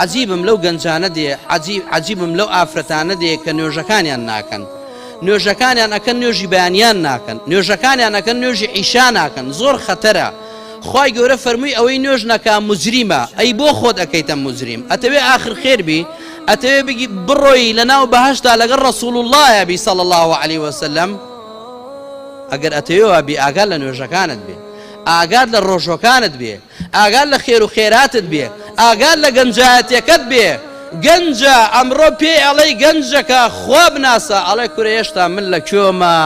عجیبم لەو گەنجانە دێ عجیبم لەو ئافرەتانە دێ کە نوێژەکانیان ناکەن نوێژەکانیان ئەکەن نوێژی بەیانیان ناکەن نوێژەکانیان ئەکەن نوێژی عیشا ناکەن زۆر خەتەرە خوای گەورە فەرمووی ئەوەی نوێژ نەکا موجریمە ئەی بۆ خۆت ئەەکەیتە موجریم ئەتەوێ آخر خێربی ئەتەوێ بگی بڕۆی لەناو بەهەشتا لەگەڵ ڕەسوول اللهە بی صلی الله عليه وسلم ئەگەر ئەتەوێەوە بی ئاگار لە نوێژەکانت بێ ئاگار لە ڕۆژەکانت بێ ئاگار لە خێر و خێراتت بێ ئاگار لە گەنجایەتەکەت بێ گەنجە ئەمڕۆ پێی ئەڵەی گەنجەکە خوا بناسە ئەڵێ کورە هێشتا من لە کوێمە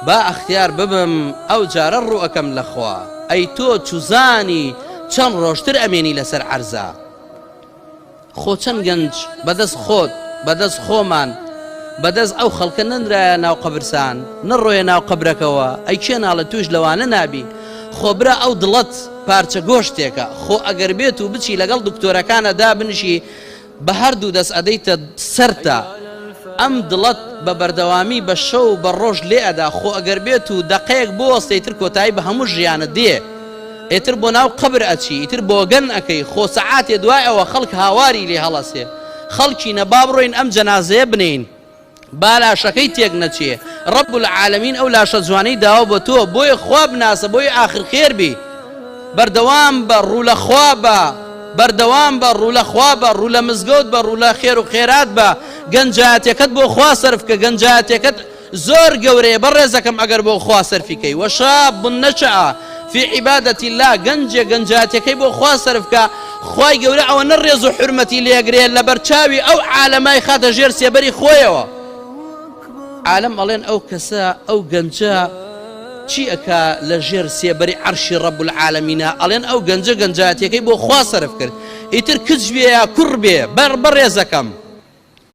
با ئەختیار ببم ئەو جارە ڕوو ئەەکەم لەخوا ئەی تۆ چوزانی چەند ڕۆژتر ئەمێنی لەسەر عەرزە خۆ چەند گەنج بەدەست خۆت بەدەست خۆمان بەدەست ئەو خەڵکە نەنرایە ناو قەبرستان نەڕۆیە ناو قەبرەکەوە ئەی کێ ناڵە توش لەوانە نابی خۆ برا ئەو دڵت پارچە گۆشتێکە خۆ ئەگەر بێت و بچی لەگەڵ دکتۆرەکانەدا بنشی بە هەردوو دەست ئەدەیتە سەرتە ئەم دڵت بە بەردەوامی بە شەو بە ڕۆژ لێ ئەدا خۆ ئەگەر بێت و دەقەیەک بۆ وەستەیتر کۆتایی بە هەموو ژیانە دێ ئێتر بۆ ناو قەبر ئەچی ئیتر بۆ گەن ئەەکەی خۆ سەعاتێ دوای ئەوە خەڵک هاواری لێ هەڵەسێ خەڵکی نەبا بڕۆین ئەم جەنازەیە بنین با لاشەکەی تێک نەچێ ڕەب العالەمین ئەو لاشە جوانەی داوە بۆ تۆ بۆیە خوا بناسە بۆی آخر خێر بی بەردەوام بە ڕوو لە خوا بە بەردەوام بە ڕوو لە خوا بە ڕوو لە مزگەوت بە ڕوو لە خێر و خێرات بە گەنجایەتەکەت بۆ خوا سەرف کە گەنجایەتەکەت زۆر گەورەیە بەڕێزەکەم ئەگەر بۆ خوا سەرفیکەی وەشاب نەچە في عبادة الله گەنجاتەکەی بۆ خوا سەرف کە خوای گەورە ئەوە نەڕێز و حرمەتی لێگرێت لە بەرچاوی ئەو عالەمای خاتە ژێر سێبەری خۆیەوە عالم ئەڵێن ئەو کەسە ئەو گەنجە چی ئەکا لە ژێر سێبەری عەرشی ڕەب العالەمینە ئەڵێن ئەو گەنجاتەکەی بۆ خوا سەرف کرد ئیتر کچ بێ یا کوڕ بێ بەڕێزەکەم